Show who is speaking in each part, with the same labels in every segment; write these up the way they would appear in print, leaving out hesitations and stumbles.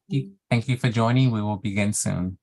Speaker 1: Thank you for joining. We will begin soon.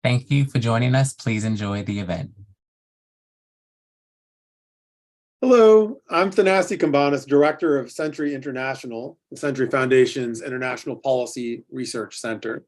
Speaker 1: Thank you for joining us. Please enjoy the event.
Speaker 2: Hello, I'm Thanasi Kambanis, Director of Century International, the Century Foundation's International Policy Research Center.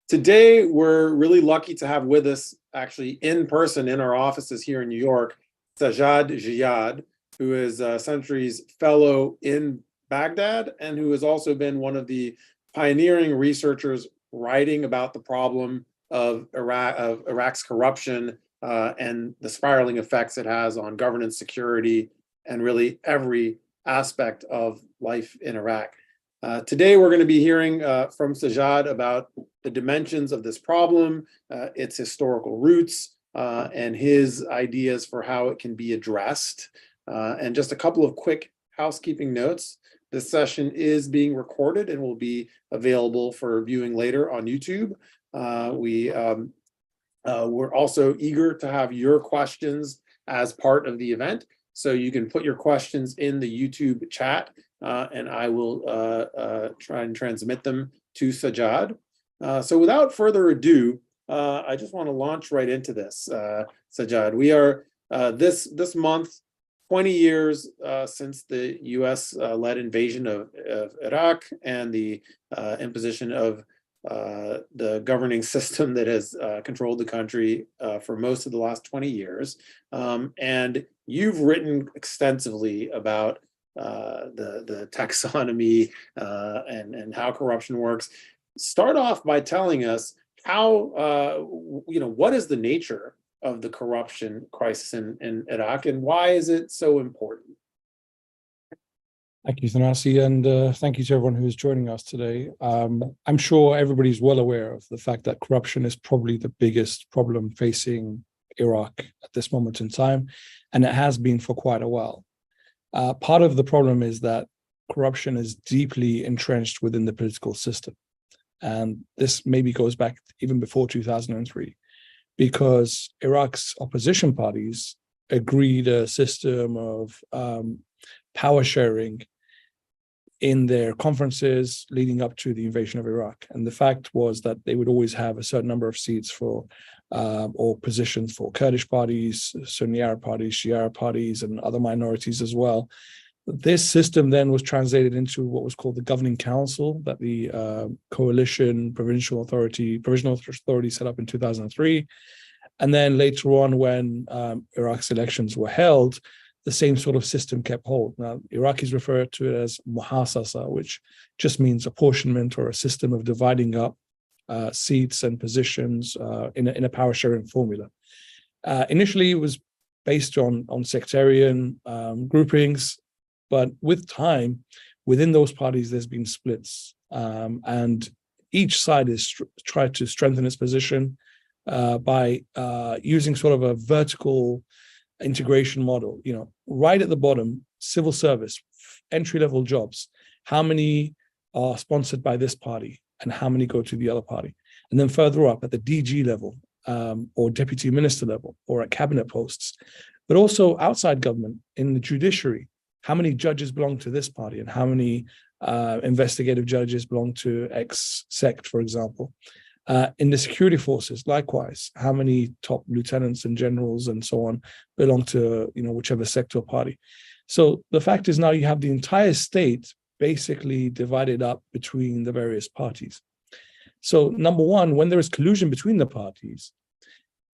Speaker 2: Today, we're really lucky to have with us, actually in person in our offices here in New York, Sajad Jiyad, who is Century's fellow in Baghdad and who has also been one of the pioneering researchers writing about the problem of Iraq's corruption and the spiraling effects it has on governance, security, and really every aspect of life in Iraq. Today, we're going to be hearing from Sajad about the dimensions of this problem, its historical roots, and his ideas for how it can be addressed. And just a couple of quick housekeeping notes. This session is being recorded and will be available for viewing later on YouTube. We're also eager to have your questions as part of the event. So you can put your questions in the YouTube chat and I will try and transmit them to Sajad. So without further ado, I just want to launch right into this, Sajad. We are this month, 20 years since the US-led invasion of Iraq and the imposition of the governing system that has controlled the country for most of the last 20 years. And you've written extensively about the taxonomy and how corruption works. start off by telling us how, what is the nature of the corruption crisis in Iraq, and why is it so important?
Speaker 3: Thank you, Thanasi, and thank you to everyone who is joining us today. I'm sure everybody's well aware of the fact that corruption is probably the biggest problem facing Iraq at this moment in time, and it has been for quite a while. Part of the problem is that corruption is deeply entrenched within the political system. And this maybe goes back even before 2003, because Iraq's opposition parties agreed a system of power sharing in their conferences leading up to the invasion of Iraq. And the fact was that they would always have a certain number of seats for or positions for Kurdish parties, Sunni Arab parties, Shia Arab parties, and other minorities as well. This system then was translated into what was called the Governing Council that the coalition provisional authority set up in 2003. And then later on, when Iraq's elections were held, the same sort of system kept hold. Now, Iraqis refer to it as muhasasa, which just means apportionment or a system of dividing up seats and positions in a power sharing formula. Initially, it was based on sectarian groupings, but with time, within those parties, there's been splits, and each side has tried to strengthen its position by using sort of a vertical integration model. Right at the bottom, civil service, entry-level jobs, how many are sponsored by this party and how many go to the other party? And then further up at the DG level or deputy minister level or at cabinet posts, but also outside government in the judiciary, how many judges belong to this party and how many investigative judges belong to X sect, for example. In the security forces, likewise, how many top lieutenants and generals and so on belong to whichever sect or party. So the fact is now you have the entire state basically divided up between the various parties. So number one, when there is collusion between the parties,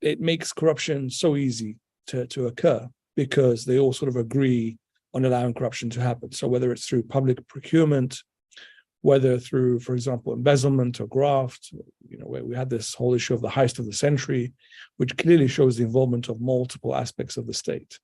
Speaker 3: it makes corruption so easy to occur because they all sort of agree on allowing corruption to happen. So whether it's through public procurement, whether through, for example, embezzlement or graft, where we had this whole issue of the heist of the century, which clearly shows the involvement of multiple aspects of the state.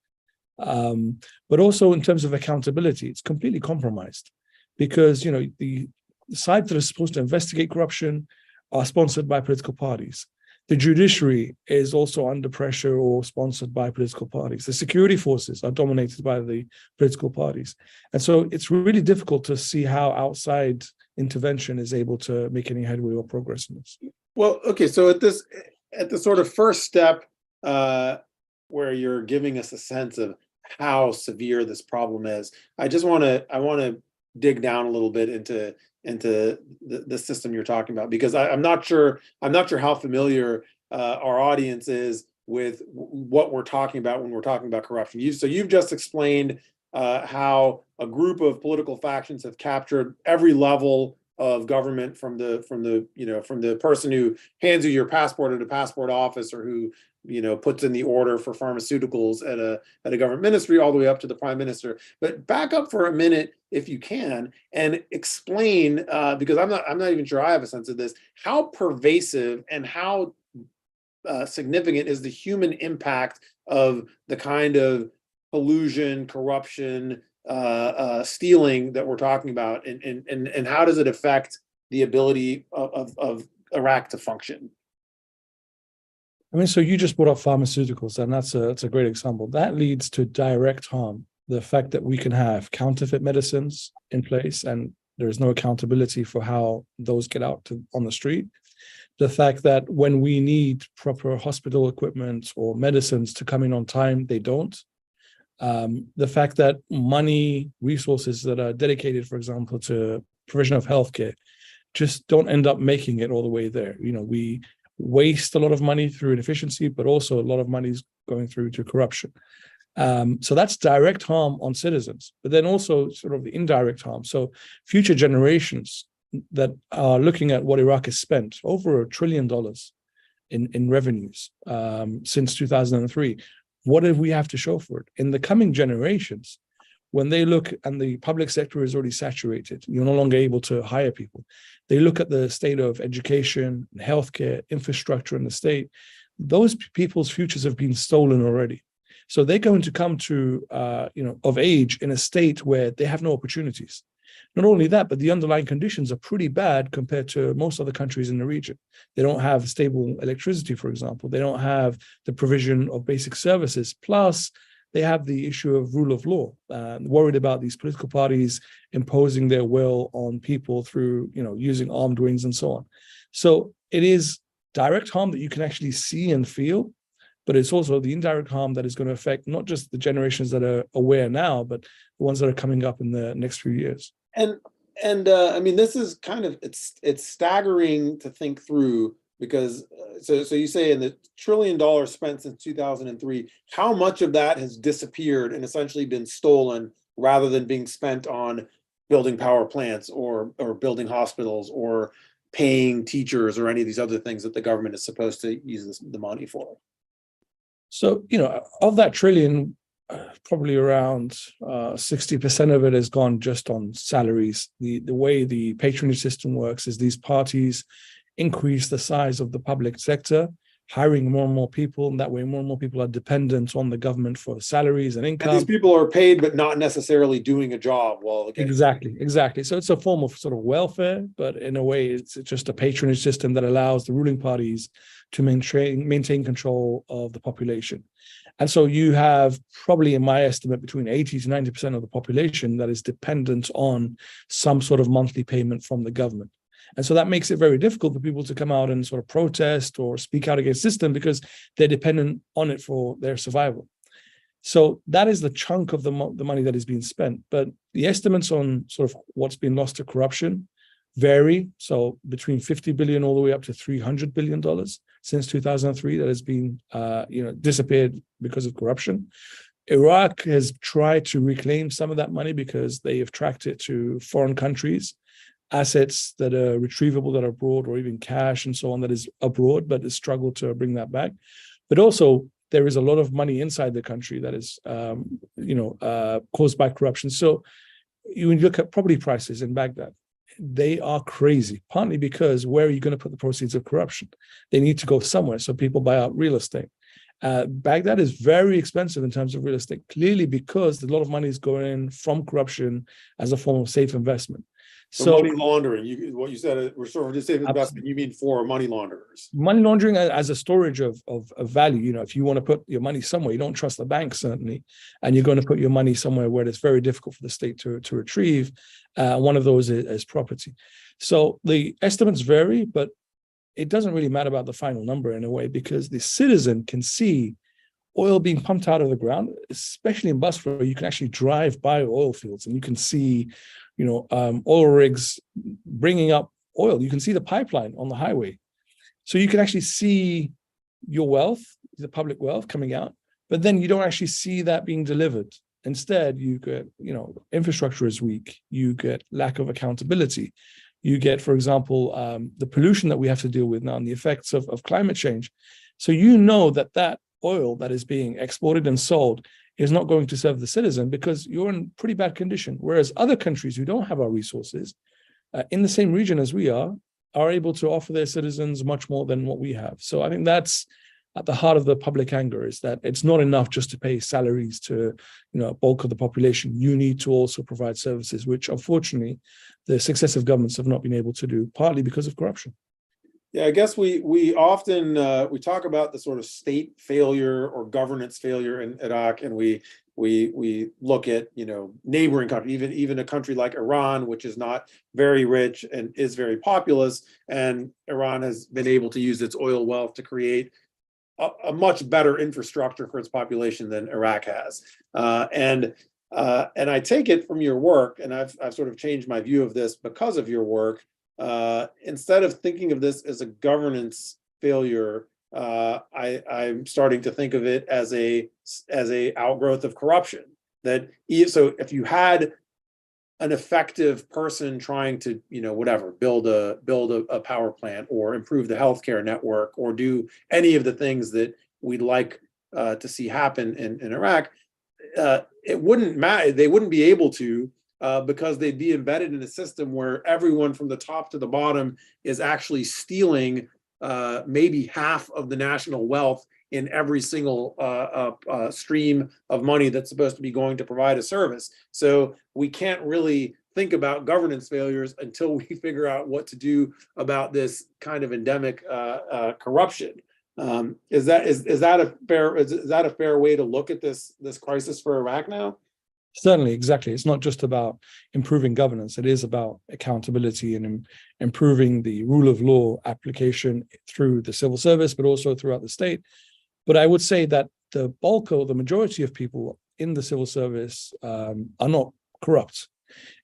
Speaker 3: But also in terms of accountability, it's completely compromised because, the sides that are supposed to investigate corruption are sponsored by political parties. The judiciary is also under pressure or sponsored by political parties. The security forces are dominated by the political parties. And so it's really difficult to see how outside intervention is able to make any headway or progress in this.
Speaker 2: Well, okay, so at the sort of first step where you're giving us a sense of how severe this problem is, I want to dig down a little bit into the system you're talking about, because I'm not sure how familiar our audience is with what we're talking about when we're talking about corruption. You've just explained how a group of political factions have captured every level of government, from the person who hands you your passport at a passport office, or who puts in the order for pharmaceuticals at a government ministry, all the way up to the prime minister. But back up for a minute, if you can, and explain, because I'm not even sure I have a sense of this, how pervasive and how significant is the human impact of the kind of collusion, corruption, stealing that we're talking about, and how does it affect the ability of Iraq to function?
Speaker 3: So you just brought up pharmaceuticals, and that's a great example. That leads to direct harm. The fact that we can have counterfeit medicines in place and there is no accountability for how those get out on the street. The fact that when we need proper hospital equipment or medicines to come in on time, they don't. The fact that money, resources that are dedicated, for example, to provision of healthcare, just don't end up making it all the way there. We waste a lot of money through inefficiency, but also a lot of money is going through to corruption. So that's direct harm on citizens, but then also sort of the indirect harm. So future generations that are looking at what Iraq has spent, over $1 trillion in revenues since 2003, what do we have to show for it? In the coming generations, when they look, and the public sector is already saturated, you're no longer able to hire people. They look at the state of education, healthcare, infrastructure in the state. Those people's futures have been stolen already. So they're going to come to, of age in a state where they have no opportunities. Not only that, but the underlying conditions are pretty bad compared to most other countries in the region. They don't have stable electricity, for example. They don't have the provision of basic services. Plus, they have the issue of rule of law, worried about these political parties imposing their will on people through, using armed wings and so on. So it is direct harm that you can actually see and feel, but it's also the indirect harm that is going to affect not just the generations that are aware now, but the ones that are coming up in the next few years.
Speaker 2: And I mean, this is kind of, it's staggering to think through, because so you say in the $1 trillion spent since 2003, how much of that has disappeared and essentially been stolen rather than being spent on building power plants or building hospitals or paying teachers or any of these other things that the government is supposed to use the money for?
Speaker 3: So, of that trillion, probably around 60% of it has gone just on salaries. The way the patronage system works is these parties increase the size of the public sector, hiring more and more people, and that way more and more people are dependent on the government for salaries and income.
Speaker 2: And these people are paid, but not necessarily doing a job.
Speaker 3: Exactly. So it's a form of sort of welfare, but in a way, it's just a patronage system that allows the ruling parties to maintain control of the population. And so you have probably, in my estimate, between 80 to 90% of the population that is dependent on some sort of monthly payment from the government. And so that makes it very difficult for people to come out and sort of protest or speak out against the system because they're dependent on it for their survival. So that is the chunk of the money that is being spent. But the estimates on sort of what's been lost to corruption vary. So between 50 billion all the way up to $300 billion since 2003 that has been disappeared because of corruption. Iraq has tried to reclaim some of that money because they have tracked it to foreign countries, assets that are retrievable that are abroad, or even cash and so on that is abroad, but has struggled to bring that back. But also there is a lot of money inside the country that is caused by corruption. So you look at property prices in Baghdad, they are crazy, partly because where are you going to put the proceeds of corruption? They need to go somewhere, so people buy out real estate. Baghdad is very expensive in terms of real estate, clearly because a lot of money is going in from corruption as a form of safe investment.
Speaker 2: So money laundering, what you said, we're sort of just saying investment, you mean for money launderers? Money
Speaker 3: laundering as a storage of value. If you want to put your money somewhere, you don't trust the bank, certainly, and you're going to put your money somewhere where it's very difficult for the state to retrieve. One of those is property. So the estimates vary, but it doesn't really matter about the final number in a way, because the citizen can see oil being pumped out of the ground, especially in Basra. You can actually drive by oil fields and you can see oil rigs bringing up oil. You can see the pipeline on the highway. So you can actually see your wealth, the public wealth coming out, but then you don't actually see that being delivered. Instead, you get, infrastructure is weak. You get lack of accountability. You get, for example, the pollution that we have to deal with now and the effects of climate change. So that oil that is being exported and sold is not going to serve the citizen because you're in pretty bad condition. Whereas other countries who don't have our resources in the same region as we are able to offer their citizens much more than what we have. So I think that's at the heart of the public anger, is that it's not enough just to pay salaries to a bulk of the population. You need to also provide services, which unfortunately the successive governments have not been able to do, partly because of corruption.
Speaker 2: Yeah, I guess we often we talk about the sort of state failure or governance failure in Iraq, and we look at neighboring countries, even a country like Iran, which is not very rich and is very populous, and Iran has been able to use its oil wealth to create a much better infrastructure for its population than Iraq has. And I take it from your work, and I've sort of changed my view of this because of your work. Instead of thinking of this as a governance failure, I'm starting to think of it as a outgrowth of corruption. So if you had an effective person trying to build a power plant or improve the healthcare network or do any of the things that we'd like to see happen in Iraq, it wouldn't matter. They wouldn't be able to because they'd be embedded in a system where everyone from the top to the bottom is actually stealing maybe half of the national wealth in every single stream of money that's supposed to be going to provide a service. So we can't really think about governance failures until we figure out what to do about this kind of endemic corruption. Is that a fair way to look at this crisis for Iraq now?
Speaker 3: Certainly, exactly. It's not just about improving governance. It is about accountability and improving the rule of law application through the civil service, but also throughout the state. But I would say that the bulk or the majority of people in the civil service are not corrupt.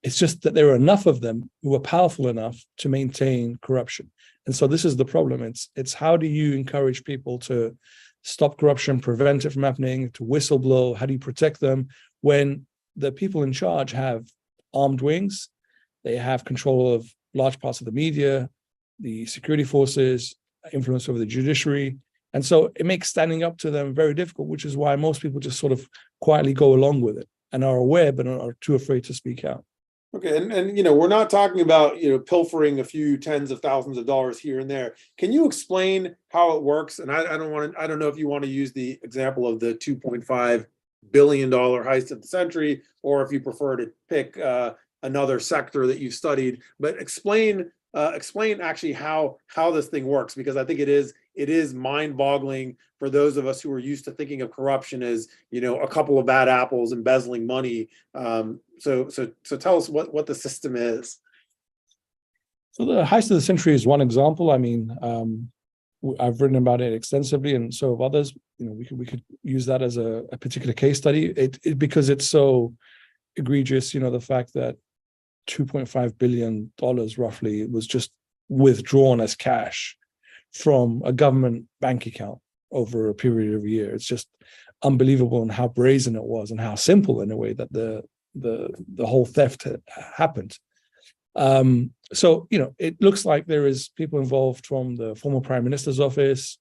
Speaker 3: It's just that there are enough of them who are powerful enough to maintain corruption. And so this is the problem. It's how do you encourage people to stop corruption, prevent it from happening, to whistleblow? How do you protect them when the people in charge have armed wings? They have control of large parts of the media, the security forces, influence over the judiciary. And so it makes standing up to them very difficult, which is why most people just sort of quietly go along with it and are aware, but are too afraid to speak out.
Speaker 2: Okay, and we're not talking about pilfering a few tens of thousands of dollars here and there. Can you explain how it works? And I don't know if you want to use the example of the $2.5 billion heist of the century, or if you prefer to pick another sector that you've studied. But explain actually how this thing works, because I think it is mind-boggling for those of us who are used to thinking of corruption as a couple of bad apples embezzling money. So tell us what the system is.
Speaker 3: So the heist of the century is one example. I mean, I've written about it extensively, and so have others. We could use that as a particular case study. Because it's so egregious. The fact that $2.5 billion roughly was just withdrawn as cash from a government bank account over a period of a year. It's just unbelievable, and how brazen it was, and how simple in a way that the whole theft happened. So it looks like there is people involved from the former Prime Minister's office,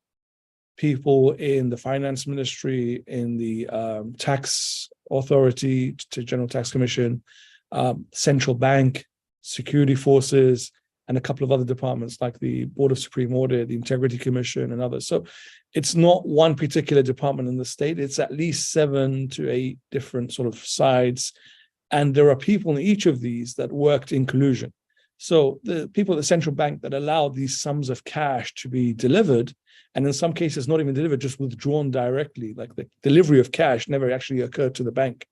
Speaker 3: people in the finance ministry, in the tax authority, to General Tax Commission, central bank, security forces, and a couple of other departments like the Board of Supreme Audit, the Integrity Commission, and others. So it's not one particular department in the state. It's at least 7 to 8 different sort of sides. And there are people in each of these that worked in collusion. So the people at the central bank that allowed these sums of cash to be delivered, and in some cases not even delivered, just withdrawn directly, like the delivery of cash never actually occurred to the bank.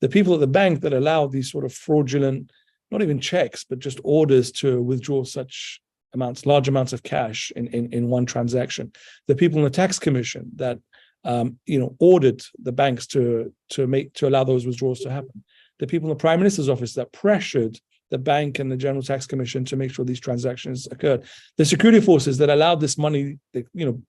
Speaker 3: The people at the bank that allowed these sort of fraudulent, not even checks, but just orders to withdraw such amounts, large amounts of cash in one transaction. The people in the tax commission that ordered the banks to allow those withdrawals to happen. The people in the Prime Minister's office that pressured the bank and the General Tax Commission to make sure these transactions occurred. The security forces that allowed this money,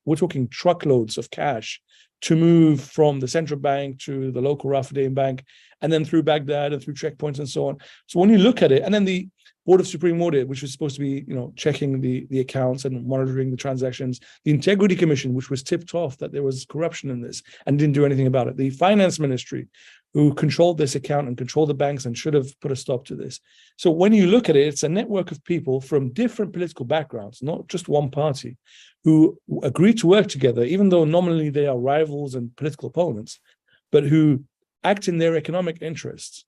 Speaker 3: we're talking truckloads of cash, to move from the central bank to the local Rafidane bank, and then through Baghdad and through checkpoints and so on. So when you look at it, and then the Board of Supreme Audit, which was supposed to be, checking the accounts and monitoring the transactions, the Integrity Commission, which was tipped off that there was corruption in this and didn't do anything about it, the Finance Ministry, who controlled this account and controlled the banks and should have put a stop to this. So when you look at it, it's a network of people from different political backgrounds, not just one party, who agree to work together, even though nominally they are rivals and political opponents, but who act in their economic interests,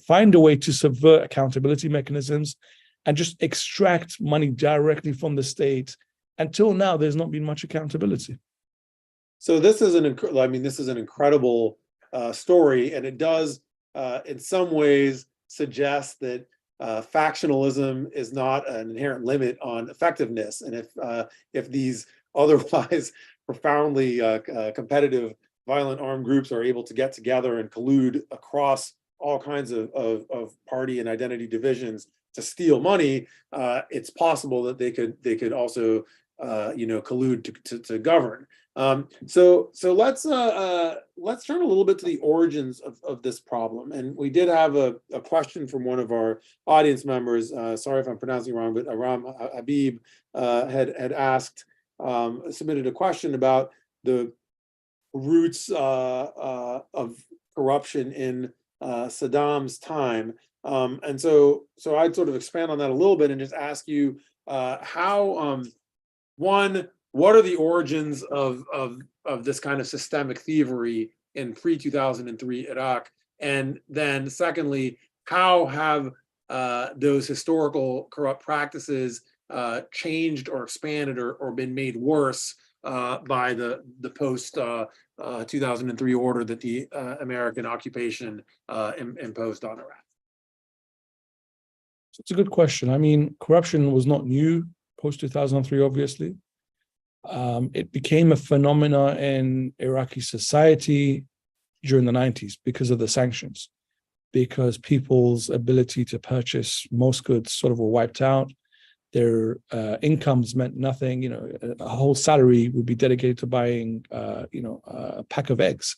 Speaker 3: find a way to subvert accountability mechanisms, and just extract money directly from the state. Until now, there's not been much accountability.
Speaker 2: So this is an incredible story, and it does, in some ways, suggest that factionalism is not an inherent limit on effectiveness. And if these otherwise profoundly competitive, violent armed groups are able to get together and collude across all kinds of party and identity divisions to steal money, it's possible that they could also collude to govern. So let's turn a little bit to the origins of this problem. And we did have a question from one of our audience members. Sorry if I'm pronouncing it wrong, but Aram Habib had asked, submitted a question about the roots of corruption in Saddam's time. And so I'd sort of expand on that a little bit and just ask you how, one, what are the origins of this kind of systemic thievery in pre-2003 Iraq? And then secondly, how have those historical corrupt practices changed or expanded or been made worse by the post 2003 order that the American occupation imposed on Iraq?
Speaker 3: It's a good question. I mean, corruption was not new post 2003, obviously. It became a phenomena in Iraqi society during the 90s because of the sanctions, because people's ability to purchase most goods sort of were wiped out. Their incomes meant nothing. You know, a whole salary would be dedicated to buying, a pack of eggs.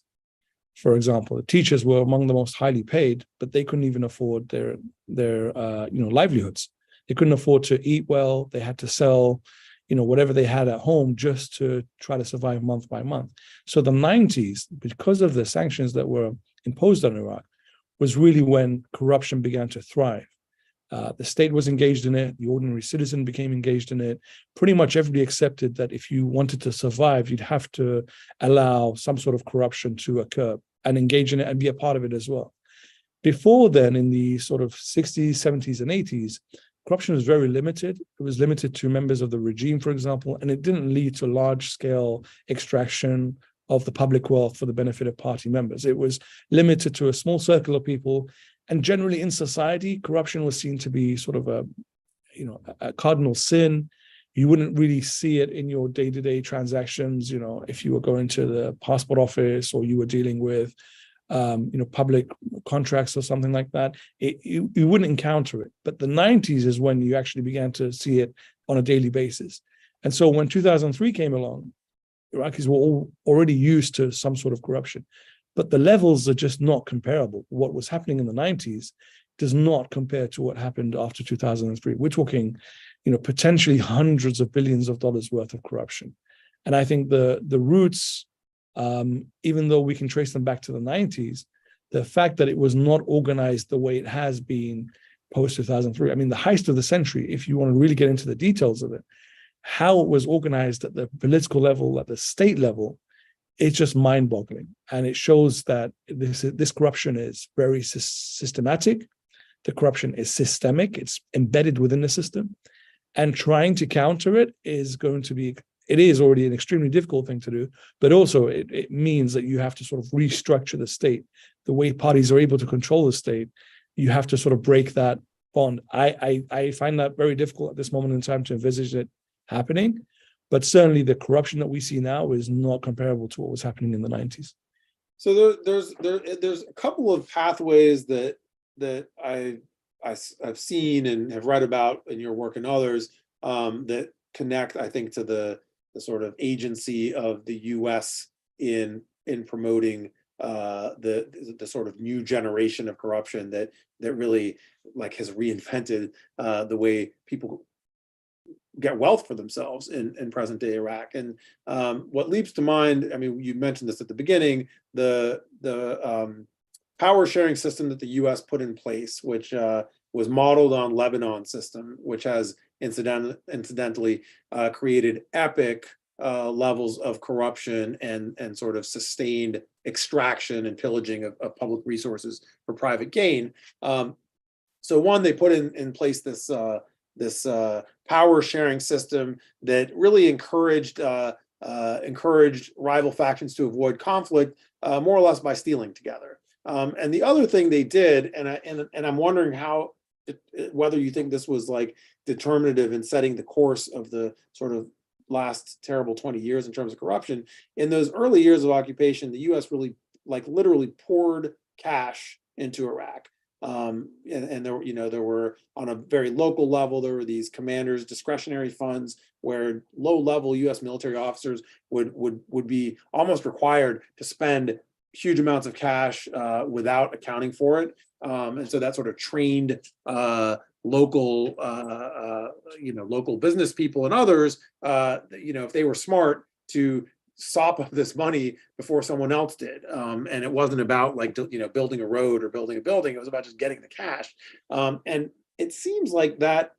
Speaker 3: For example, the teachers were among the most highly paid, but they couldn't even afford their livelihoods. They couldn't afford to eat well. They had to sell, whatever they had at home just to try to survive month by month. So the 90s, because of the sanctions that were imposed on Iraq, was really when corruption began to thrive. The state was engaged in it. The ordinary citizen became engaged in it. Pretty much everybody accepted that if you wanted to survive, you'd have to allow some sort of corruption to occur and engage in it and be a part of it as well. Before then, in the sort of 60s, 70s, and 80s, corruption was very limited. It was limited to members of the regime, for example, and it didn't lead to large-scale extraction of the public wealth for the benefit of party members. It was limited to a small circle of people. And generally in society, corruption was seen to be sort of a cardinal sin. You wouldn't really see it in your day-to-day transactions. If you were going to the passport office or you were dealing with, public contracts or something like that, you wouldn't encounter it. But the 90s is when you actually began to see it on a daily basis. And so when 2003 came along, Iraqis were all already used to some sort of corruption. But the levels are just not comparable. What was happening in the 90s does not compare to what happened after 2003. We're talking, potentially hundreds of billions of dollars worth of corruption. And I think the roots, even though we can trace them back to the 90s, the fact that it was not organized the way it has been post 2003. I mean, the heist of the century, if you want to really get into the details of it, how it was organized at the political level, at the state level, it's just mind-boggling. And it shows that this corruption is very systematic. The corruption is systemic. It's embedded within the system. And trying to counter it is already an extremely difficult thing to do, but also it means that you have to sort of restructure the state. The way parties are able to control the state, you have to sort of break that bond. I find that very difficult at this moment in time to envisage it happening. But certainly the corruption that we see now is not comparable to what was happening in the 90s.
Speaker 2: So there's a couple of pathways that I've seen and have read about in your work and others that connect, I think, to the sort of agency of the U.S. in promoting the sort of new generation of corruption that really has reinvented the way people get wealth for themselves in present day Iraq. And what leaps to mind, I mean, you mentioned this at the beginning, the power sharing system that the US put in place, which was modeled on Lebanon's system, which has incidentally created epic levels of corruption and sort of sustained extraction and pillaging of public resources for private gain. So one, they put in place this power sharing system that really encouraged rival factions to avoid conflict, more or less by stealing together. And the other thing they did, and I'm wondering whether you think this was determinative in setting the course of the sort of last terrible 20 years in terms of corruption. In those early years of occupation, the U.S. really literally poured cash into Iraq. And there were, on a very local level, there were these commanders' discretionary funds where low-level U.S. military officers would be almost required to spend huge amounts of cash without accounting for it. And so that sort of trained local business people and others, if they were smart, to sop up this money before someone else did. And it wasn't about like, building a road or building a building. It was about just getting the cash. And it seems like that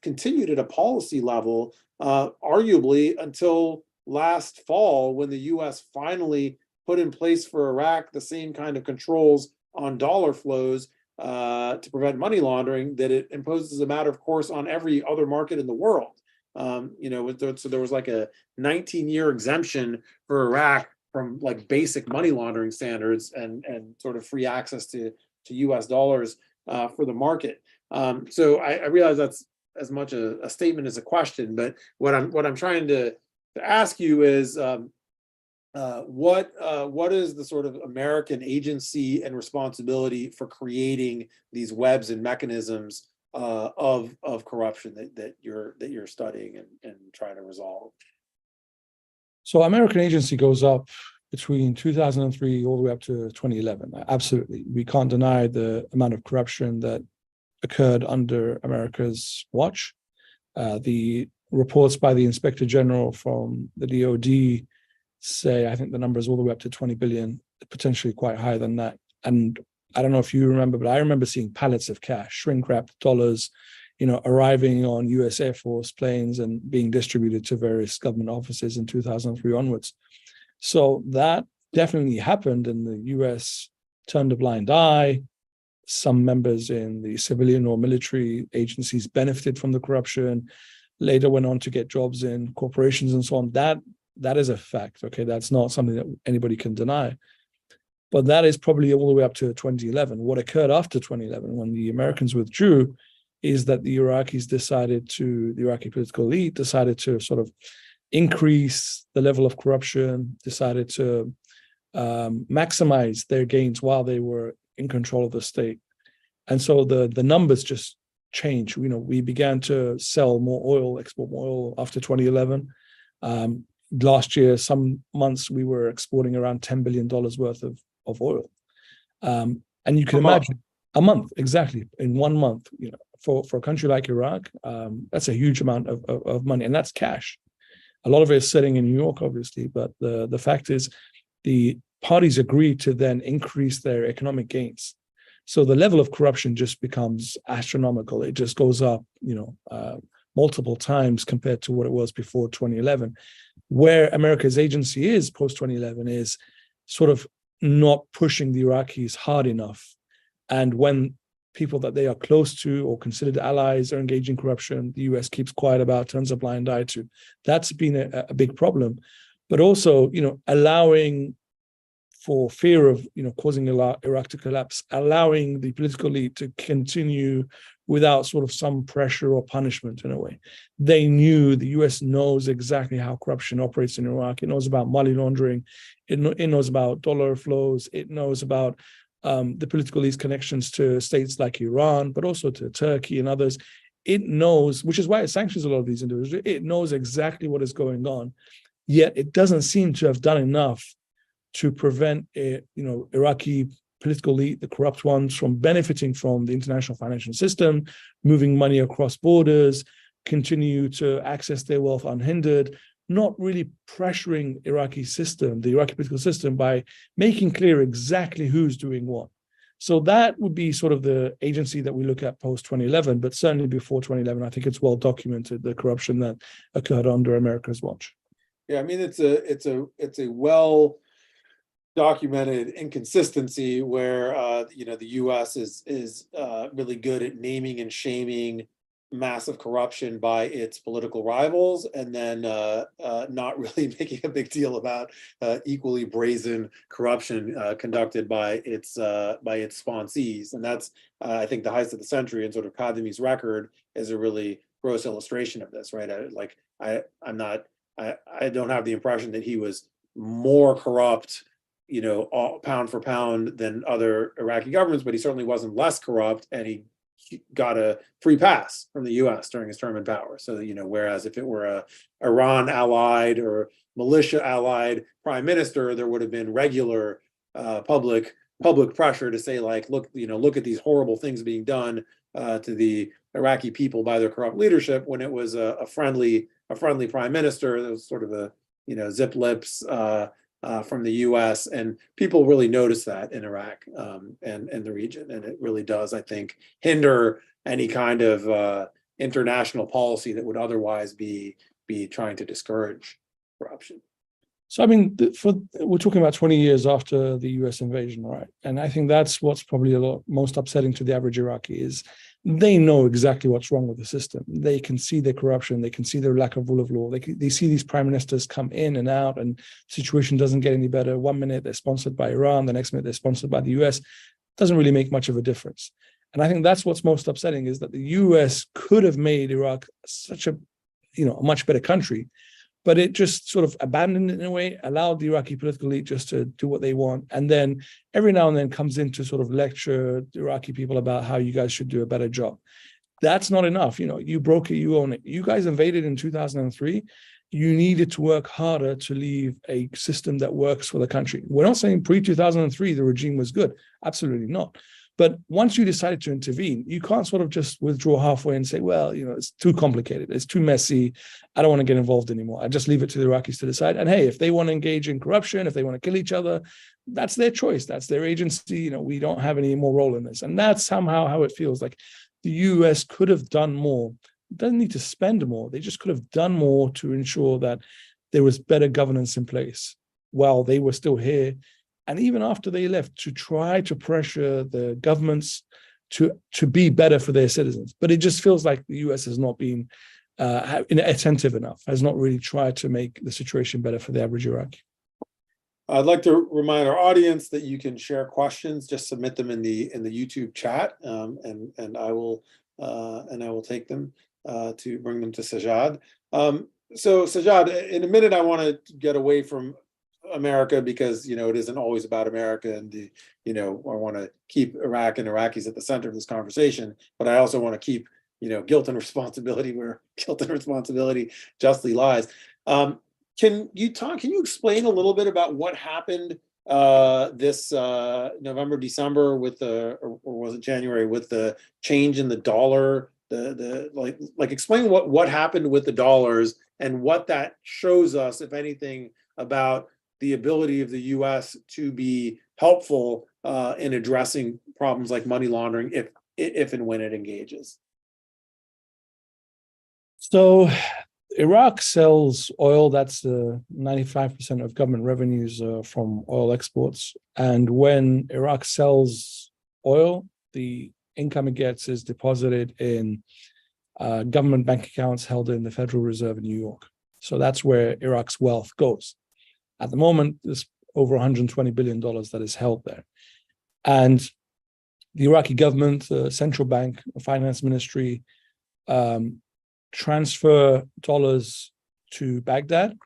Speaker 2: continued at a policy level, arguably until last fall, when the US finally put in place for Iraq the same kind of controls on dollar flows to prevent money laundering that it imposes a matter of course on every other market in the world. So there was like a 19-year exemption for Iraq from like basic money laundering standards and sort of free access to US dollars for the market. So I realize that's as much a statement as a question, but what I'm trying to ask you is what is the sort of American agency and responsibility for creating these webs and mechanisms of corruption that you're studying and trying to resolve?
Speaker 3: So American agency goes up between 2003 all the way up to 2011. Absolutely. We can't deny the amount of corruption that occurred under America's watch. The reports by the Inspector General from the DOD say, I think the number is all the way up to 20 billion, potentially quite higher than that. And I don't know if you remember, but I remember seeing pallets of cash, shrink-wrapped dollars, arriving on US Air Force planes and being distributed to various government offices in 2003 onwards. So that definitely happened, and the US turned a blind eye. Some members in the civilian or military agencies benefited from the corruption, later went on to get jobs in corporations and so on. That is a fact, okay? That's not something that anybody can deny. But that is probably all the way up to 2011. What occurred after 2011, when the Americans withdrew, is that the Iraqi political elite decided to sort of increase the level of corruption, decided to maximize their gains while they were in control of the state. And so the numbers just changed. We began to sell more oil, export more oil after 2011. Last year, some months we were exporting around $10 billion worth of oil. And you can imagine a month, exactly, in 1 month, for a country like Iraq, that's a huge amount of money, and that's cash. A lot of it is sitting in New York, obviously, but the fact is the parties agreed to then increase their economic gains. So the level of corruption just becomes astronomical. It just goes up, multiple times compared to what it was before 2011. Where America's agency is post-2011 is sort of not pushing the Iraqis hard enough. And when people that they are close to or considered allies are engaging in corruption, the US keeps quiet about, turns a blind eye to. That's been a big problem. But also, allowing, for fear of causing Iraq to collapse, allowing the political elite to continue without sort of some pressure or punishment in a way. They knew, the US knows exactly how corruption operates in Iraq. It knows about money laundering. It knows about dollar flows. It knows about the political elite's connections to states like Iran, but also to Turkey and others. It knows, which is why it sanctions a lot of these individuals. It knows exactly what is going on, yet it doesn't seem to have done enough to prevent Iraqi political elite, the corrupt ones, from benefiting from the international financial system, moving money across borders, continue to access their wealth unhindered, not really pressuring the Iraqi political system, by making clear exactly who's doing what. So that would be sort of the agency that we look at post-2011, but certainly before 2011, I think it's well documented, the corruption that occurred under America's watch.
Speaker 2: Yeah, I mean, it's a well documented inconsistency where the U.S. is really good at naming and shaming massive corruption by its political rivals, and then not really making a big deal about equally brazen corruption conducted by its sponsees. And that's I think the heist of the century, and sort of Kadhimi's record is a really gross illustration of this, right? I don't have the impression that he was more corrupt, pound for pound than other Iraqi governments, but he certainly wasn't less corrupt, and he got a free pass from the US during his term in power. So, whereas if it were a Iran allied or militia allied prime minister, there would have been regular public pressure to say, like, look at these horrible things being done to the Iraqi people by their corrupt leadership when it was a friendly prime minister. That was sort of a, zip lips from the U.S. and people really notice that in Iraq and the region, and it really does, I think, hinder any kind of international policy that would otherwise be trying to discourage corruption.
Speaker 3: So, I mean, we're talking about 20 years after the US invasion, right? And I think that's what's probably most upsetting to the average Iraqi is they know exactly what's wrong with the system. They can see their corruption. They can see their lack of rule of law. They see these prime ministers come in and out, and the situation doesn't get any better. 1 minute they're sponsored by Iran, the next minute they're sponsored by the US. Doesn't really make much of a difference. And I think that's what's most upsetting is that the US could have made Iraq such a much better country, but it just sort of abandoned it in a way, allowed the Iraqi political elite just to do what they want. And then every now and then comes in to sort of lecture the Iraqi people about how you guys should do a better job. That's not enough. You broke it, you own it. You guys invaded in 2003. You needed to work harder to leave a system that works for the country. We're not saying pre-2003 the regime was good. Absolutely not. But once you decided to intervene, you can't sort of just withdraw halfway and say, well, it's too complicated. It's too messy. I don't want to get involved anymore. I just leave it to the Iraqis to decide. And hey, if they want to engage in corruption, if they want to kill each other, that's their choice. That's their agency. We don't have any more role in this. And that's somehow how it feels like the US could have done more. It doesn't need to spend more. They just could have done more to ensure that there was better governance in place while they were still here. And even after they left, to try to pressure the governments to be better for their citizens. But it just feels like the US has not been attentive enough, has not really tried to make the situation better for the average Iraqi.
Speaker 2: I'd like to remind our audience that you can share questions, just submit them in the YouTube chat, and I will take them to bring them to Sajad. So Sajad, in a minute, I want to get away from America because it isn't always about America, and I want to keep Iraq and Iraqis at the center of this conversation, but I also want to keep guilt and responsibility where guilt and responsibility justly lies. Can you explain a little bit about what happened this November, December with or was it January with the change in the dollar? Explain what happened with the dollars and what that shows us, if anything, about the ability of the U.S. to be helpful in addressing problems like money laundering if and when it engages.
Speaker 3: So Iraq sells oil. That's 95% of government revenues from oil exports. And when Iraq sells oil, the income it gets is deposited in government bank accounts held in the Federal Reserve in New York. So that's where Iraq's wealth goes. At the moment, there's over $120 billion that is held there. And the Iraqi government, the central bank, the finance ministry, transfer dollars to Baghdad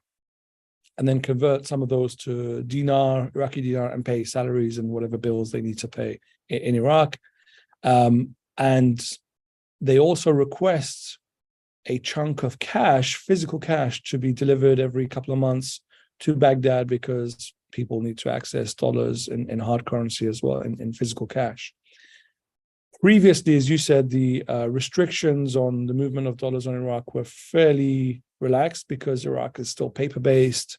Speaker 3: and then convert some of those to Iraqi dinar, and pay salaries and whatever bills they need to pay in Iraq. And they also request a chunk of cash, physical cash, to be delivered every couple of months to Baghdad because people need to access dollars in hard currency as well, in physical cash. Previously, as you said, the restrictions on the movement of dollars on Iraq were fairly relaxed because Iraq is still paper-based,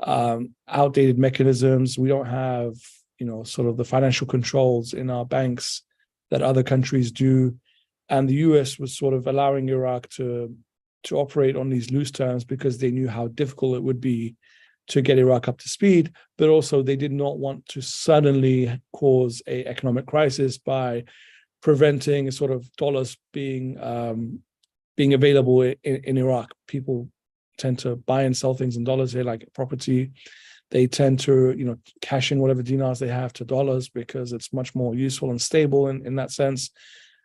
Speaker 3: outdated mechanisms. We don't have, sort of the financial controls in our banks that other countries do. And the US was sort of allowing Iraq to operate on these loose terms because they knew how difficult it would be to get Iraq up to speed, but also they did not want to suddenly cause an economic crisis by preventing sort of dollars being available in Iraq. People tend to buy and sell things in dollars here, like property. They tend to, cash in whatever dinars they have to dollars because it's much more useful and stable in that sense.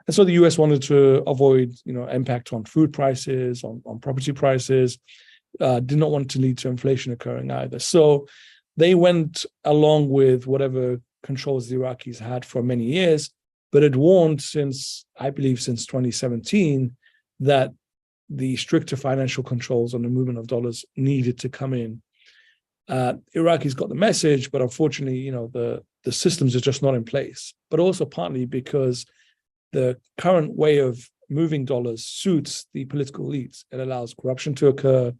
Speaker 3: And so the US wanted to avoid, impact on food prices, on property prices, did not want to lead to inflation occurring either. So they went along with whatever controls the Iraqis had for many years, but had warned since 2017, that the stricter financial controls on the movement of dollars needed to come in. Iraqis got the message, but unfortunately, the systems are just not in place, but also partly because the current way of moving dollars suits the political elites. It allows corruption to occur.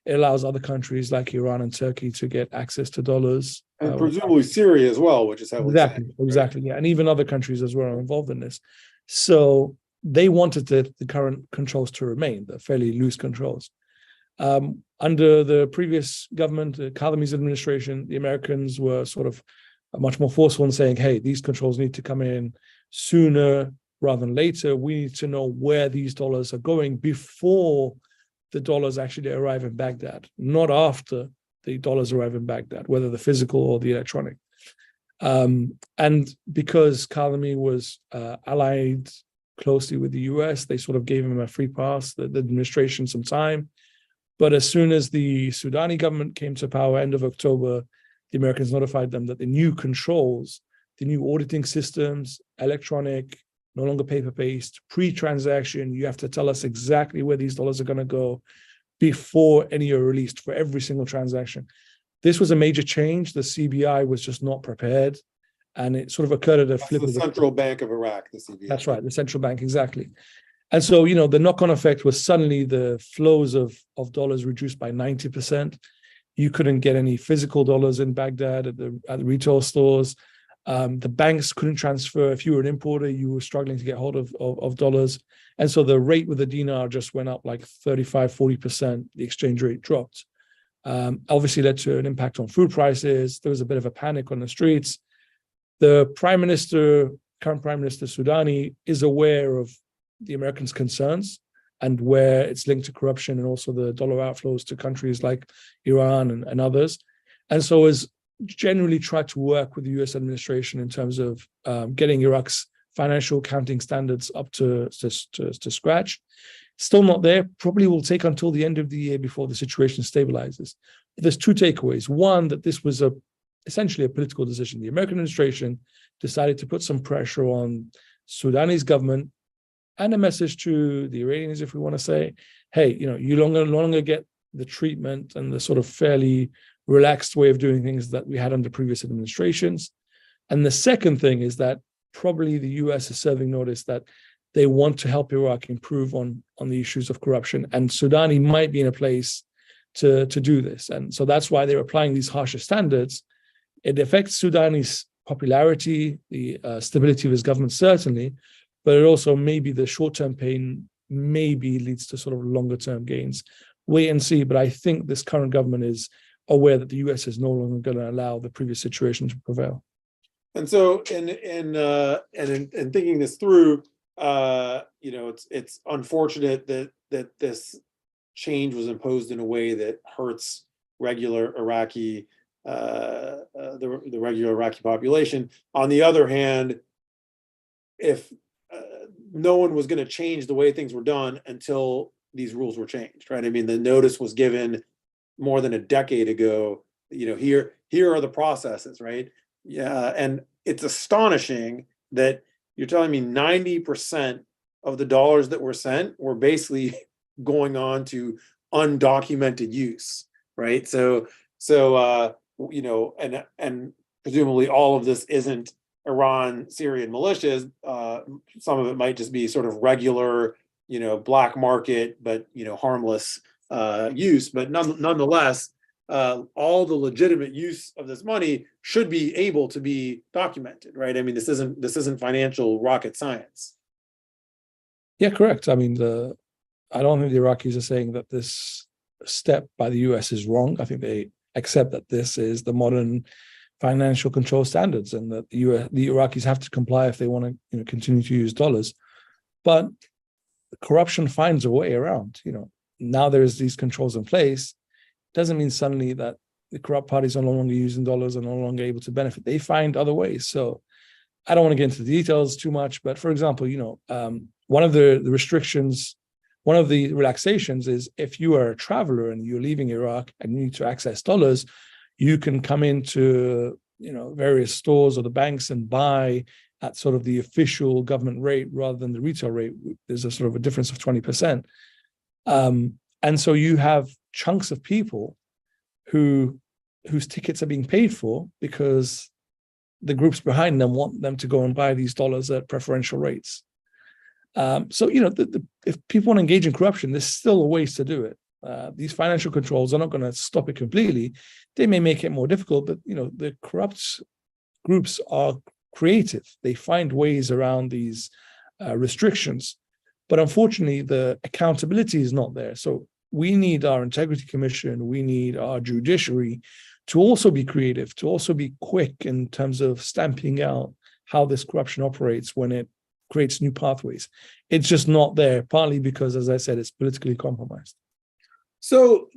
Speaker 3: It allows other countries like Iran and Turkey to get access to dollars.
Speaker 2: And presumably Syria as well, which is heavily
Speaker 3: Exactly,
Speaker 2: sanctioned, right?
Speaker 3: exactly, yeah. And even other countries as well are involved in this. So they wanted the current controls to remain, the fairly loose controls. Under the previous government, Kadami's administration, the Americans were sort of much more forceful in saying, hey, these controls need to come in sooner rather than later. We need to know where these dollars are going before the dollars actually arrive in Baghdad, not after the dollars arrive in Baghdad, whether the physical or the electronic. And because Kadami was allied closely with the US, they sort of gave him a free pass, the administration some time. But as soon as the Sudani government came to power, end of October, the Americans notified them that the new controls, the new auditing systems, electronic, no longer paper-based, pre-transaction, you have to tell us exactly where these dollars are going to go before any are released for every single transaction. This was a major change. The CBI was just not prepared, and it sort of occurred at a flip of
Speaker 2: the Central Bank of Iraq, the CBI.
Speaker 3: That's right, the central bank, exactly. And so, the knock-on effect was suddenly the flows of dollars reduced by 90%. You couldn't get any physical dollars in Baghdad at the retail stores. The banks couldn't transfer. If you were an importer, you were struggling to get hold of dollars. And so the rate with the dinar just went up like 35, 40%. The exchange rate dropped. Obviously led to an impact on food prices. There was a bit of a panic on the streets. The current Prime Minister Sudani, is aware of the Americans' concerns and where it's linked to corruption and also the dollar outflows to countries like Iran and others. And so has generally tried to work with the US administration in terms of getting Iraq's financial accounting standards up to scratch. Still not there, probably will take until the end of the year before the situation stabilizes. But there's two takeaways. One, that this was essentially a political decision. The American administration decided to put some pressure on Sudani's government and a message to the Iranians, if we want to say, hey, you no longer get the treatment and the sort of fairly relaxed way of doing things that we had under previous administrations. And the second thing is that probably the US is serving notice that they want to help Iraq improve on the issues of corruption. And Sudani might be in a place to do this. And so that's why they're applying these harsher standards. It affects Sudani's popularity, the stability of his government, certainly, but it also maybe the short-term pain maybe leads to sort of longer-term gains. Wait and see. But I think this current government is aware that the US is no longer going to allow the previous situation to prevail.
Speaker 2: And so, in thinking this through, it's unfortunate that this change was imposed in a way that hurts regular Iraqi, the regular Iraqi population. On the other hand, if no one was going to change the way things were done until these rules were changed, right? I mean, the notice was given more than a decade ago. Here are the processes, right? Yeah, and it's astonishing that you're telling me 90% of the dollars that were sent were basically going on to undocumented use, right? So and presumably all of this isn't Iran, Syrian militias. Some of it might just be sort of regular, black market, but harmless use. But nonetheless, all the legitimate use of this money should be able to be documented, right? I mean, this isn't financial rocket science.
Speaker 3: Yeah, correct. I mean, I don't think the Iraqis are saying that this step by the US is wrong. I think they accept that this is the modern financial control standards, and that the Iraqis have to comply if they want to continue to use dollars. But corruption finds a way around. Now there's these controls in place. Doesn't mean suddenly that the corrupt parties are no longer using dollars and no longer able to benefit. They find other ways. So I don't want to get into the details too much, but for example, one of the restrictions, one of the relaxations is if you are a traveler and you're leaving Iraq and you need to access dollars, you can come into various stores or the banks and buy at sort of the official government rate rather than the retail rate. There's a sort of a difference of 20%. And so you have chunks of people whose tickets are being paid for because the groups behind them want them to go and buy these dollars at preferential rates. So, if people want to engage in corruption, there's still ways to do it. These financial controls are not going to stop it completely. They may make it more difficult, but the corrupt groups are creative. They find ways around these restrictions. But unfortunately, the accountability is not there. So we need our Integrity Commission, we need our judiciary to also be creative, to also be quick in terms of stamping out how this corruption operates when it creates new pathways. It's just not there, partly because, as I said, it's politically compromised.
Speaker 2: So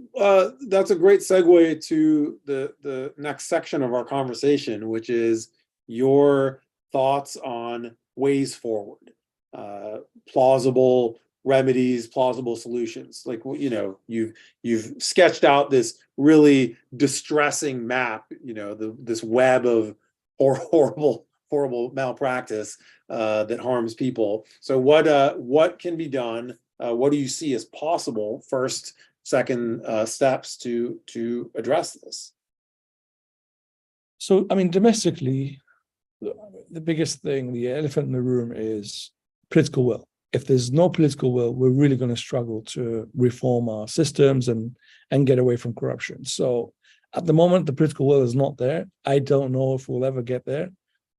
Speaker 2: that's a great segue to the next section of our conversation, which is your thoughts on ways forward, plausible remedies, plausible solutions. Like, you've sketched out this really distressing map, this web of horrible malpractice that harms people. So what can be done? What do you see as possible? First, second steps to address this?
Speaker 3: So, domestically, the biggest thing, the elephant in the room, is political will. If there's no political will, we're really going to struggle to reform our systems and get away from corruption. So at the moment, the political will is not there. I don't know if we'll ever get there,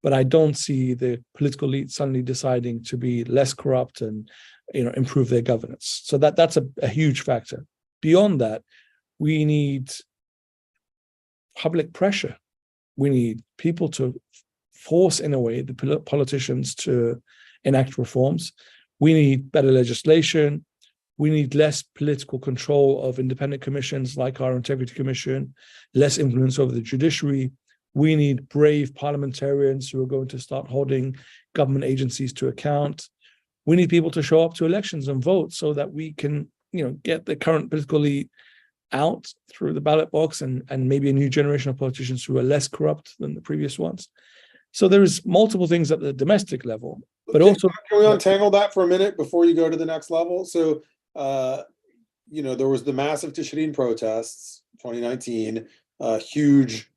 Speaker 3: but I don't see the political elite suddenly deciding to be less corrupt and improve their governance. So that's a huge factor. Beyond that, we need public pressure. We need people to force, in a way, the politicians to enact reforms. We need better legislation. We need less political control of independent commissions like our Integrity Commission, less influence over the judiciary. We need brave parliamentarians who are going to start holding government agencies to account. We need people to show up to elections and vote so that we can, get the current political elite out through the ballot box and maybe a new generation of politicians who are less corrupt than the previous ones. So there is multiple things at the domestic level, but also—
Speaker 2: Can we untangle that for a minute before you go to the next level? So, there was the massive Tishreen protests, 2019, huge,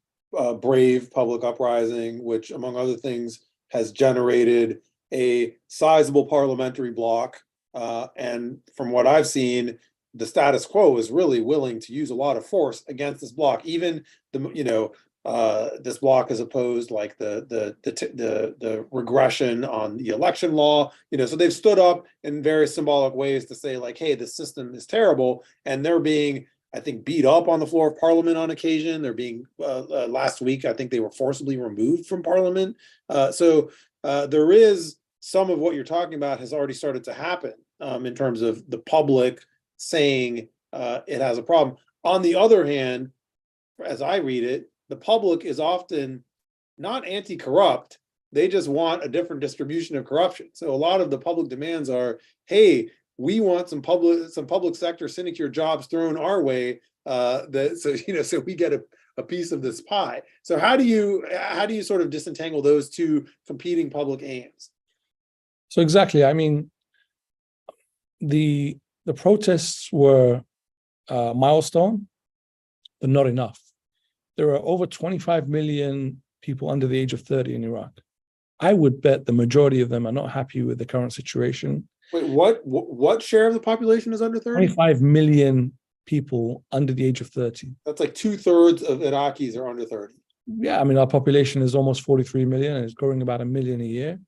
Speaker 2: brave public uprising, which, among other things, has generated a sizable parliamentary bloc. And from what I've seen, the status quo is really willing to use a lot of force against this bloc. Even this bloc has opposed like the regression on the election law. So they've stood up in various symbolic ways to say, like, hey, the system is terrible, and they're being, I think, beat up on the floor of Parliament on occasion. They're being last week, I think they were forcibly removed from Parliament. So there is some of what you're talking about has already started to happen in terms of the public saying it has a problem. On the other hand, as I read it, the public is often not anti-corrupt. They just want a different distribution of corruption. So a lot of the public demands are, hey, we want some public sector sinecure jobs thrown our way, so we get a piece of this pie. So how do you sort of disentangle those two competing public aims?
Speaker 3: So exactly. The protests were a milestone, but not enough. There are over 25 million people under the age of 30 in Iraq. I would bet the majority of them are not happy with the current situation.
Speaker 2: Wait, what share of the population is under 30?
Speaker 3: 25 million people under the age of 30.
Speaker 2: That's like 2/3 of Iraqis are under 30.
Speaker 3: Yeah, our population is almost 43 million and it's growing about 1 million a year.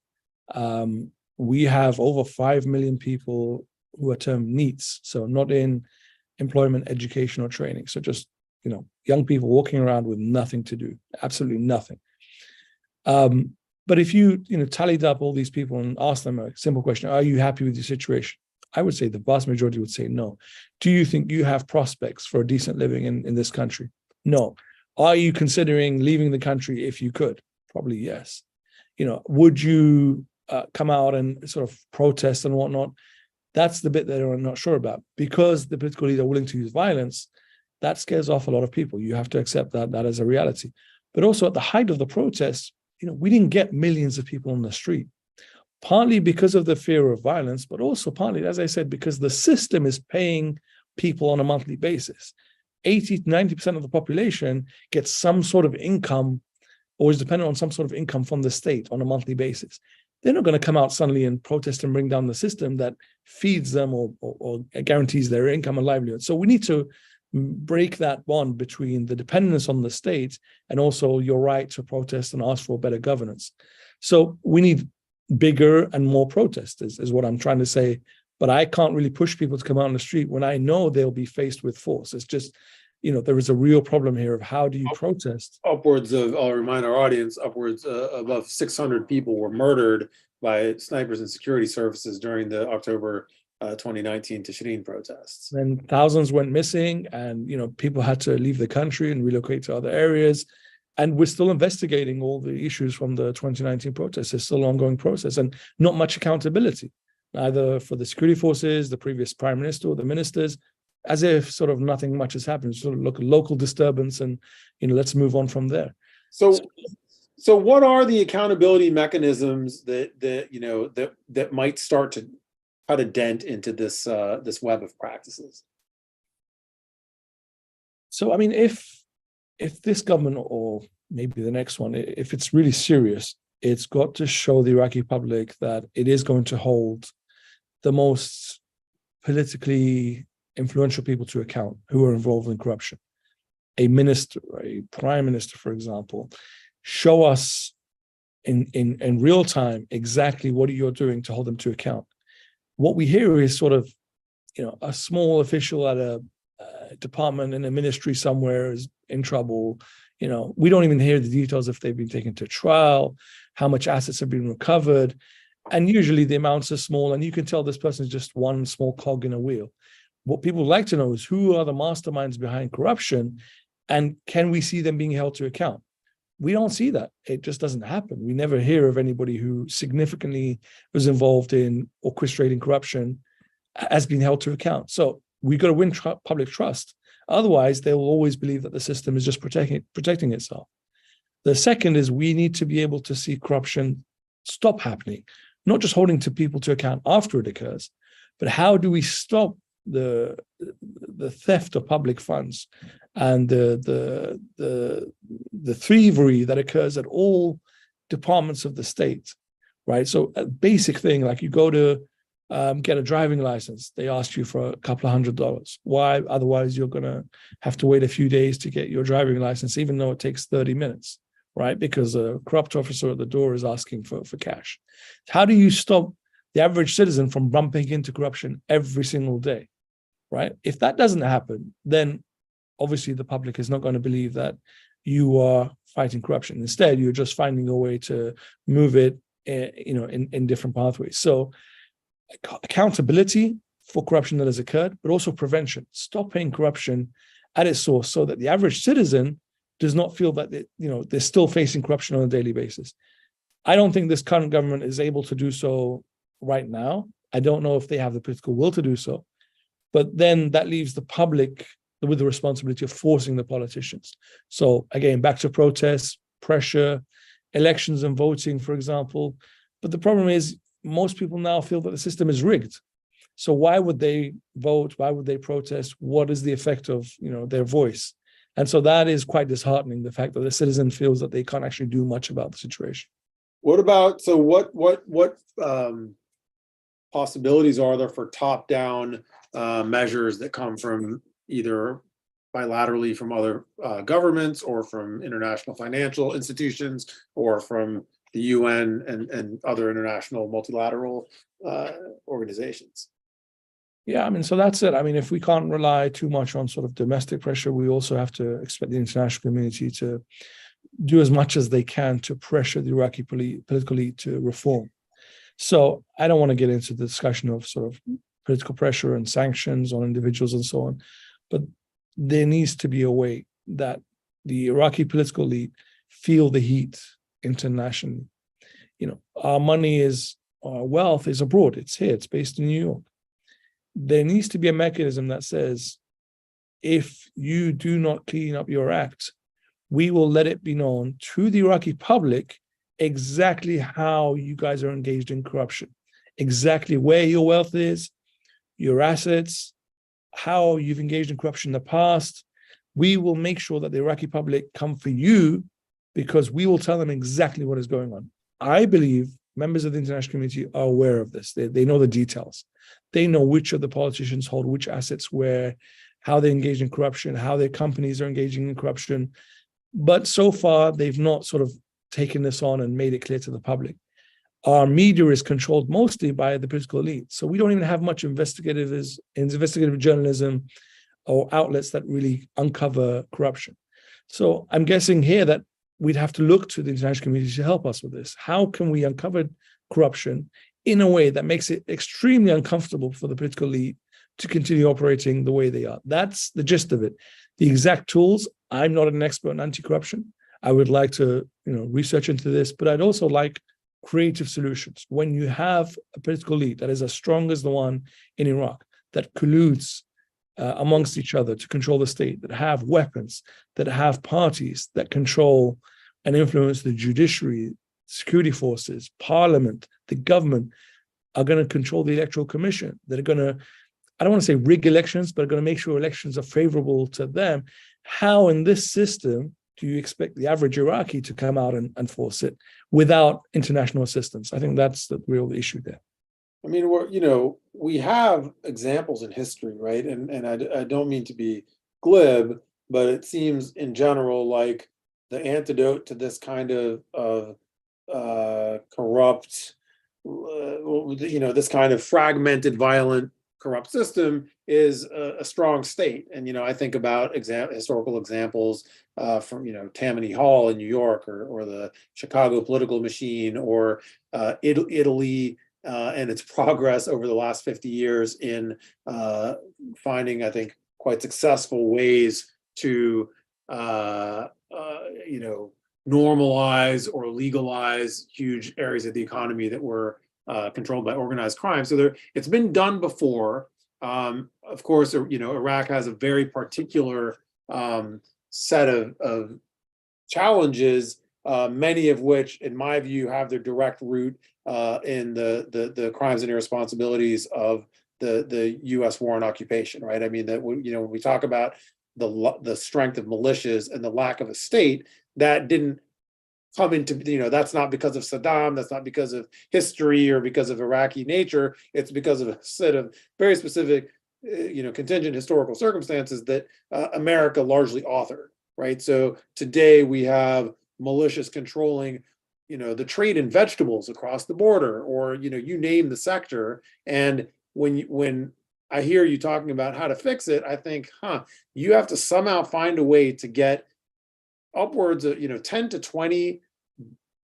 Speaker 3: We have over 5 million people who are termed NEETs, so not in employment, education, or training. So just, young people walking around with nothing to do, absolutely nothing. But if you, tallied up all these people and asked them a simple question, are you happy with your situation? I would say the vast majority would say no. Do you think you have prospects for a decent living in this country? No. Are you considering leaving the country if you could? Probably yes. Would you come out and sort of protest and whatnot? That's the bit that I'm not sure about. Because the political leaders are willing to use violence, that scares off a lot of people. You have to accept that as a reality. But also at the height of the protests, we didn't get millions of people on the street, partly because of the fear of violence, but also partly, as I said, because the system is paying people on a monthly basis. 80 to 90% of the population gets some sort of income or is dependent on some sort of income from the state on a monthly basis. they're not going to come out suddenly and protest and bring down the system that feeds them or guarantees their income and livelihood. So we need to break that bond between the dependence on the state and also your right to protest and ask for better governance. So we need bigger and more protesters, is what I'm trying to say. But I can't really push people to come out on the street when I know they'll be faced with force. It's just, there is a real problem here of how do you protest?
Speaker 2: Upwards of, I'll remind our audience, upwards above 600 people were murdered by snipers and security services during the October 2019 Tishreen protests.
Speaker 3: And thousands went missing, and people had to leave the country and relocate to other areas. And we're still investigating all the issues from the 2019 protests. It's still an ongoing process, and not much accountability, either for the security forces, the previous prime minister, or the ministers, as if sort of nothing much has happened. Sort of look, local disturbance, and let's move on from there.
Speaker 2: So what are the accountability mechanisms that might start to cut a dent into this web of practices?
Speaker 3: So, I mean, if this government, or maybe the next one, if it's really serious, it's got to show the Iraqi public that it is going to hold the most politically influential people to account who are involved in corruption. A minister, a prime minister, for example, show us in real time exactly what you're doing to hold them to account. What we hear is sort of, a small official at a department in a ministry somewhere is in trouble. We don't even hear the details if they've been taken to trial, how much assets have been recovered. And usually the amounts are small, and you can tell this person is just one small cog in a wheel. What people like to know is who are the masterminds behind corruption, and can we see them being held to account? We don't see that. It just doesn't happen. We never hear of anybody who significantly was involved in orchestrating corruption as being held to account. So we've got to win public trust. Otherwise, they will always believe that the system is just protecting itself. The second is we need to be able to see corruption stop happening, not just holding to people to account after it occurs, but how do we stop the theft of public funds and the thievery that occurs at all departments of the state, right? So a basic thing, like you go to get a driving license, they ask you for a couple of $100. Why? Otherwise, you're going to have to wait a few days to get your driving license, even though it takes 30 minutes, right? Because a corrupt officer at the door is asking for cash. How do you stop the average citizen from bumping into corruption every single day, right? If that doesn't happen, then obviously the public is not going to believe that you are fighting corruption. Instead, you're just finding a way to move it, in different pathways. So accountability for corruption that has occurred, but also prevention, stopping corruption at its source so that the average citizen does not feel that they're still facing corruption on a daily basis. I don't think this current government is able to do so right now. I don't know if they have the political will to do so, but then that leaves the public with the responsibility of forcing the politicians. So again, back to protests, pressure, elections and voting, for example. But the problem is most people now feel that the system is rigged. So why would they vote? Why would they protest? What is the effect of their voice? And so that is quite disheartening, the fact that the citizen feels that they can't actually do much about the situation.
Speaker 2: What about, so what possibilities are there for top-down measures that come from either bilaterally from other governments or from international financial institutions or from the UN and other international multilateral organizations?
Speaker 3: Yeah, I mean, so that's it. I mean, if we can't rely too much on sort of domestic pressure, we also have to expect the international community to do as much as they can to pressure the Iraqi political elite to reform. So I don't want to get into the discussion of sort of political pressure and sanctions on individuals and so on, but there needs to be a way that the Iraqi political elite feel the heat internationally. Our money our wealth is abroad. It's here. It's based in New York. There needs to be a mechanism that says, if you do not clean up your act, we will let it be known to the Iraqi public exactly how you guys are engaged in corruption, exactly where your wealth is, your assets, how you've engaged in corruption in the past. We will make sure that the Iraqi public come for you because we will tell them exactly what is going on. I believe members of the international community are aware of this. They know the details. They know which of the politicians hold which assets where, how they engage in corruption, how their companies are engaging in corruption. But so far, they've not sort of taken this on and made it clear to the public. Our media is controlled mostly by the political elite. So we don't even have much investigative journalism or outlets that really uncover corruption. So I'm guessing here that we'd have to look to the international community to help us with this. How can we uncover corruption in a way that makes it extremely uncomfortable for the political elite to continue operating the way they are? That's the gist of it. The exact tools, I'm not an expert on anti-corruption. I would like to, research into this, but I'd also like creative solutions. When you have a political elite that is as strong as the one in Iraq, that colludes amongst each other to control the state, that have weapons, that have parties that control and influence the judiciary, security forces, parliament, the government, are going to control the electoral commission, that are going to, I don't want to say rig elections, but are going to make sure elections are favorable to them. How in this system do you expect the average Iraqi to come out and force it without international assistance? I think that's the real issue there.
Speaker 2: I mean, we have examples in history, right? And I don't mean to be glib, but it seems in general like the antidote to this kind of corrupt, this kind of fragmented, violent, corrupt system is a strong state. And I think about historical examples from Tammany Hall in New York, or the Chicago political machine, or Italy and its progress over the last 50 years in finding, I think, quite successful ways to normalize or legalize huge areas of the economy that were controlled by organized crime. So it's been done before. Of course, Iraq has a very particular set of challenges, many of which, in my view, have their direct root in the crimes and irresponsibilities of the U.S. war on occupation. Right? I mean, that when we talk about the strength of militias and the lack of a state, that didn't come into, that's not because of Saddam, that's not because of history or because of Iraqi nature. It's because of a set of very specific, contingent historical circumstances that America largely authored, right? So today we have militias controlling, the trade in vegetables across the border, or, you name the sector. And when I hear you talking about how to fix it, I think, you have to somehow find a way to get upwards of 10 to 20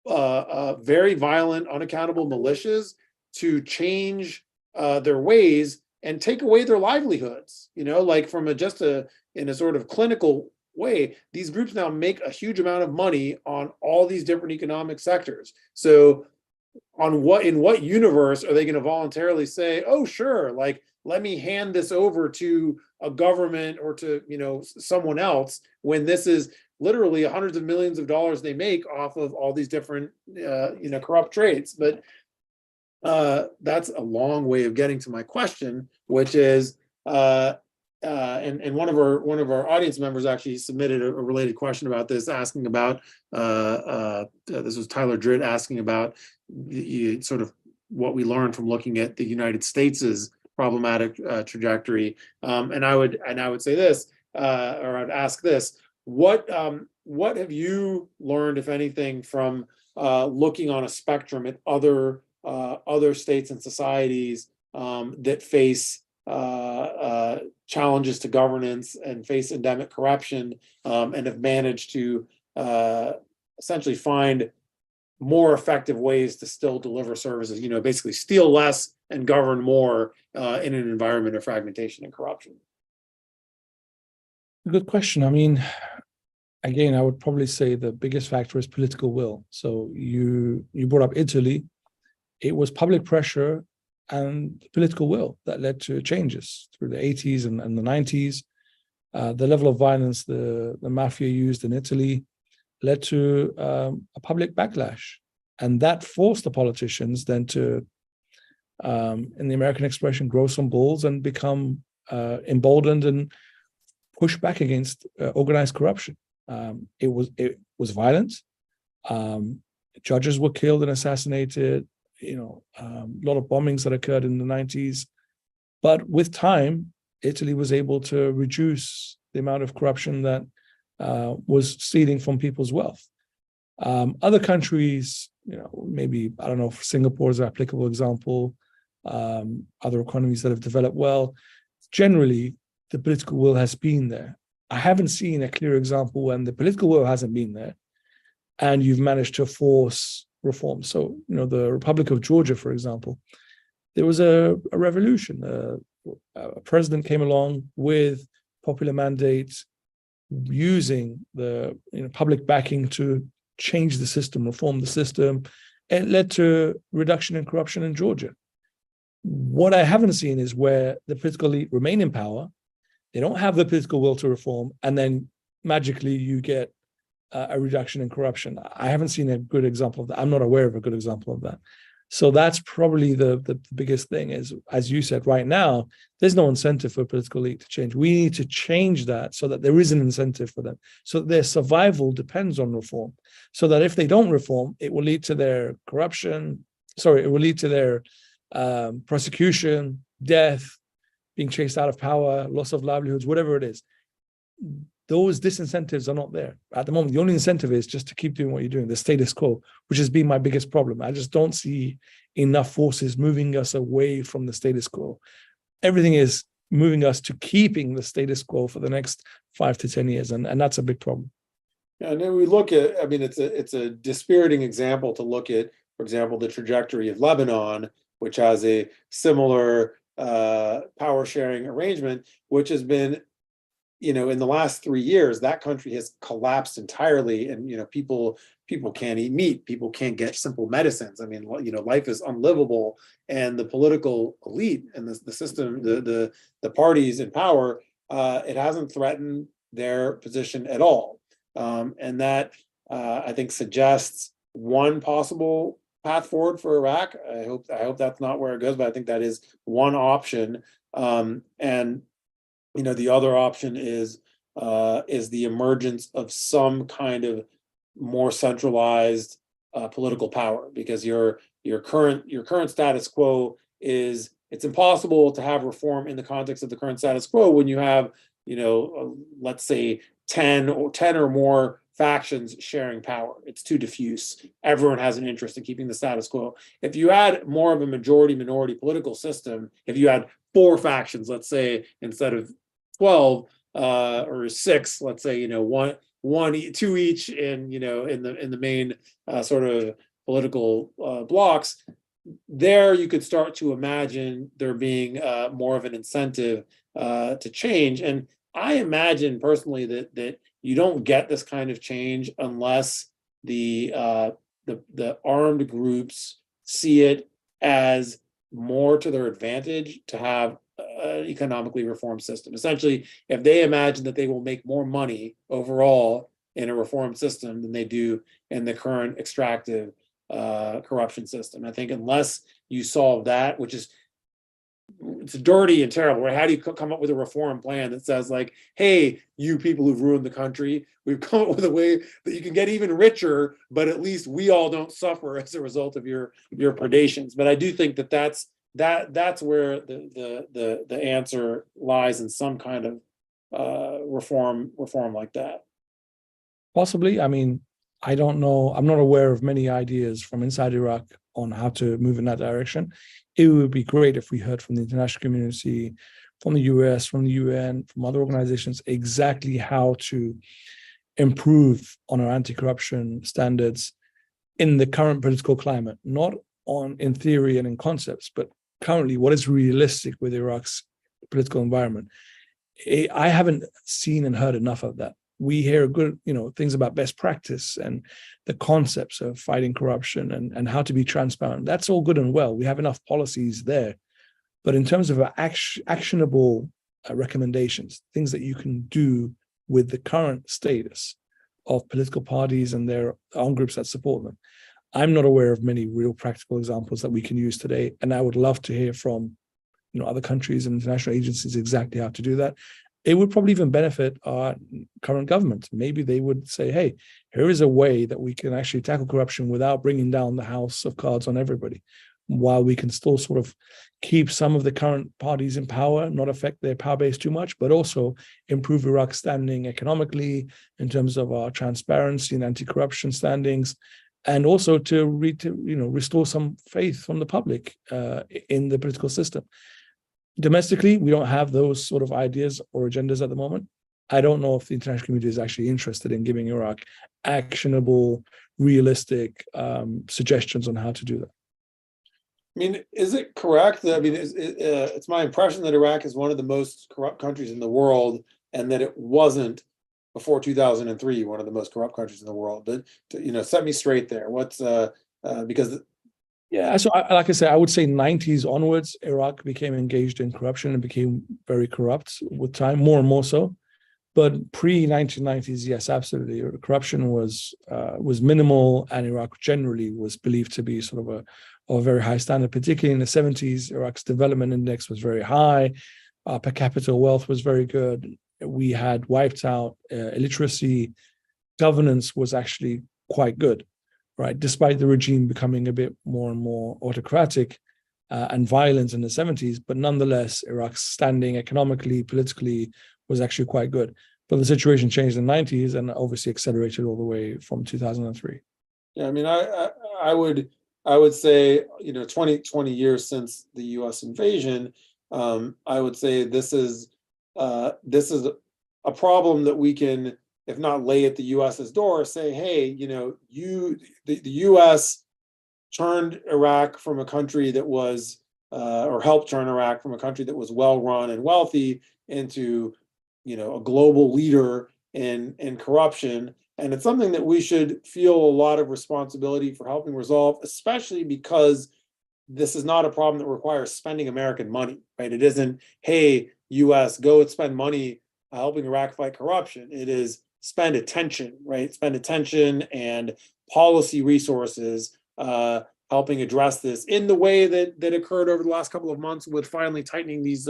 Speaker 2: very violent, unaccountable militias to change their ways and take away their livelihoods. Like from in a sort of clinical way, these groups now make a huge amount of money on all these different economic sectors. So in what universe are they going to voluntarily say, oh, sure, like, let me hand this over to a government or to, someone else, when this is literally hundreds of millions of dollars they make off of all these different, corrupt trades. But that's a long way of getting to my question, which is, and one of our audience members actually submitted a related question about this, asking about, this was Tyler Dritt asking about sort of what we learned from looking at the United States's problematic trajectory. And I would say this, or I'd ask this: what have you learned, if anything, from looking on a spectrum at other states and societies that face challenges to governance and face endemic corruption, and have managed to essentially find more effective ways to still deliver services, basically steal less and govern more in an environment of fragmentation and corruption?
Speaker 3: Good question. I mean, again, I would probably say the biggest factor is political will. So you brought up Italy. It was public pressure and political will that led to changes through the 80s and the 90s. The level of violence the mafia used in Italy led to a public backlash. And that forced the politicians then to, in the American expression, grow some balls and become emboldened and push back against organized corruption. It was violent. Judges were killed and assassinated. a lot of bombings that occurred in the 90s. But with time, Italy was able to reduce the amount of corruption that was stealing from people's wealth. Other countries, maybe, I don't know if Singapore is an applicable example, other economies that have developed well, generally, the political will has been there. I haven't seen a clear example when the political will hasn't been there and you've managed to force reform. So, the Republic of Georgia, for example, there was a revolution. A president came along with popular mandates, using the public backing to change the system, reform the system. It led to reduction in corruption in Georgia. What I haven't seen is where the political elite remain in power, they don't have the political will to reform, and then magically you get a reduction in corruption. I haven't seen a good example of that. I'm not aware of a good example of that. So that's probably the biggest thing is, as you said, right now, there's no incentive for political elite to change. We need to change that so that there is an incentive for them, so that their survival depends on reform, so that if they don't reform, it will lead to their it will lead to their prosecution, death, being chased out of power, loss of livelihoods, whatever it is. Those disincentives are not there. At the moment, the only incentive is just to keep doing what you're doing, the status quo, which has been my biggest problem. I just don't see enough forces moving us away from the status quo. Everything is moving us to keeping the status quo for the next 5 to 10 years, and that's a big problem.
Speaker 2: Yeah, and then we look at, it's a dispiriting example to look at, for example, the trajectory of Lebanon, which has a similar power sharing arrangement, which has been, in the last 3 years, that country has collapsed entirely, and people can't eat meat, people can't get simple medicines. Life is unlivable, and the political elite and the system, the parties in power, it hasn't threatened their position at all, and that I think suggests one possible path forward for Iraq. I hope that's not where it goes, but I think that is one option, and the other option is the emergence of some kind of more centralized political power, because your current status quo is, it's impossible to have reform in the context of the current status quo when you have let's say 10 or more factions sharing power. It's too diffuse. Everyone has an interest in keeping the status quo. If you had more of a majority-minority political system, if you had 4 factions, let's say, instead of 12 or 6, let's say, two each in the main sort of political blocks, there you could start to imagine there being more of an incentive to change. And I imagine personally that you don't get this kind of change unless the armed groups see it as more to their advantage to have an economically reformed system. Essentially, if they imagine that they will make more money overall in a reformed system than they do in the current extractive corruption system. I think unless you solve that, which is, it's dirty and terrible, right? How do you come up with a reform plan that says, like, hey, you people who've ruined the country, we've come up with a way that you can get even richer, but at least we all don't suffer as a result of your predations. But I do think that's where the answer lies, in some kind of reform like that.
Speaker 3: Possibly. I don't know. I'm not aware of many ideas from inside Iraq on how to move in that direction. It would be great if we heard from the international community, from the US, from the UN, from other organizations, exactly how to improve on our anti-corruption standards in the current political climate, not in theory and in concepts, but currently what is realistic with Iraq's political environment. I haven't seen and heard enough of that. We hear good, things about best practice and the concepts of fighting corruption and how to be transparent. That's all good and well. We have enough policies there. But in terms of actionable recommendations, things that you can do with the current status of political parties and their armed groups that support them, I'm not aware of many real practical examples that we can use today. And I would love to hear from other countries and international agencies exactly how to do that. It would probably even benefit our current government. Maybe they would say, hey, here is a way that we can actually tackle corruption without bringing down the house of cards on everybody. while we can still sort of keep some of the current parties in power, not affect their power base too much, but also improve Iraq's standing economically in terms of our transparency and anti-corruption standings, and also to restore some faith from the public in the political system. Domestically, we don't have those sort of ideas or agendas at the moment. I don't know if the international community is actually interested in giving Iraq actionable, realistic suggestions on how to do that.
Speaker 2: I mean, is it correct that, I mean, it's my impression that Iraq is one of the most corrupt countries in the world, and that it wasn't before 2003 one of the most corrupt countries in the world. But set me straight there. What's because
Speaker 3: yeah, so like I said, I would say 90s onwards, Iraq became engaged in corruption and became very corrupt with time, more and more so. But pre-1990s, yes, absolutely, corruption was minimal, and Iraq generally was believed to be sort of a very high standard. Particularly in the 70s, Iraq's development index was very high, per capita wealth was very good. We had wiped out illiteracy. Governance was actually quite good, right? Despite the regime becoming a bit more and more autocratic and violent in the 70s, but nonetheless, Iraq's standing economically, politically was actually quite good. But the situation changed in the 90s and obviously accelerated all the way from 2003.
Speaker 2: Yeah, I mean, I would say, 20 years since the U.S. invasion, I would say this is a problem that we can, if not lay at the U.S.'s door, say, hey, the U.S. turned Iraq from a country that was, or helped turn Iraq from a country that was well run and wealthy into, a global leader in corruption. And it's something that we should feel a lot of responsibility for helping resolve, especially because this is not a problem that requires spending American money, right? It isn't, hey, U.S., go and spend money helping Iraq fight corruption. It is spend attention, right? Spend attention and policy resources helping address this in the way that occurred over the last couple of months with finally tightening these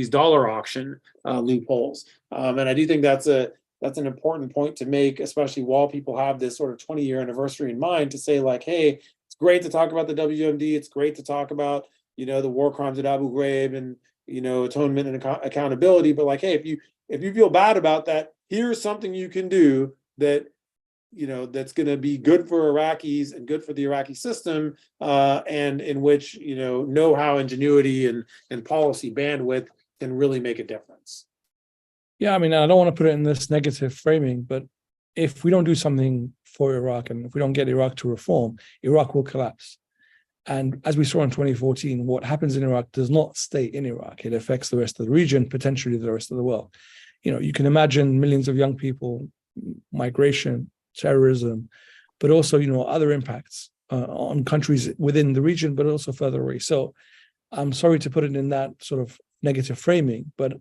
Speaker 2: dollar auction loopholes. And I do think that's an important point to make, especially while people have this sort of 20-year anniversary in mind, to say like, hey, it's great to talk about the WMD. It's great to talk about, the war crimes at Abu Ghraib and, atonement and accountability. But like, hey, if you feel bad about that, here's something you can do that, that's going to be good for Iraqis and good for the Iraqi system, and in which, know-how, ingenuity, and policy bandwidth can really make a difference.
Speaker 3: Yeah, I mean, I don't want to put it in this negative framing, but if we don't do something for Iraq and if we don't get Iraq to reform, Iraq will collapse. And as we saw in 2014, what happens in Iraq does not stay in Iraq. It affects the rest of the region, potentially the rest of the world. You can imagine millions of young people, migration, terrorism, but also, other impacts on countries within the region, but also further away. So I'm sorry to put it in that sort of negative framing, but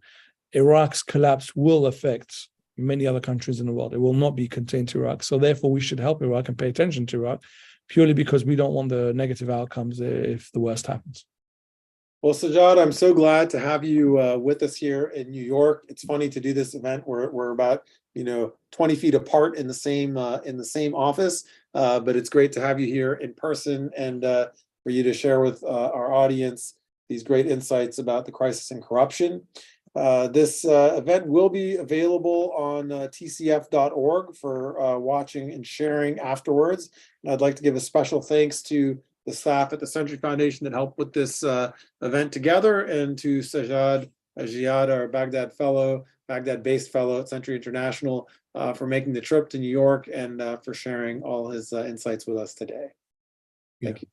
Speaker 3: Iraq's collapse will affect many other countries in the world. It will not be contained to Iraq. So therefore, we should help Iraq and pay attention to Iraq, purely because we don't want the negative outcomes if the worst happens.
Speaker 2: Well, Sajad, I'm so glad to have you with us here in New York. It's funny to do this event. We're about 20 feet apart in the same office, but it's great to have you here in person and for you to share with our audience these great insights about the crisis and corruption. This event will be available on tcf.org for watching and sharing afterwards. And I'd like to give a special thanks to the staff at the Century Foundation that helped put this event together, and to Sajad Jiyad, our Baghdad-based fellow at Century International, for making the trip to New York and for sharing all his insights with us today. Thank you.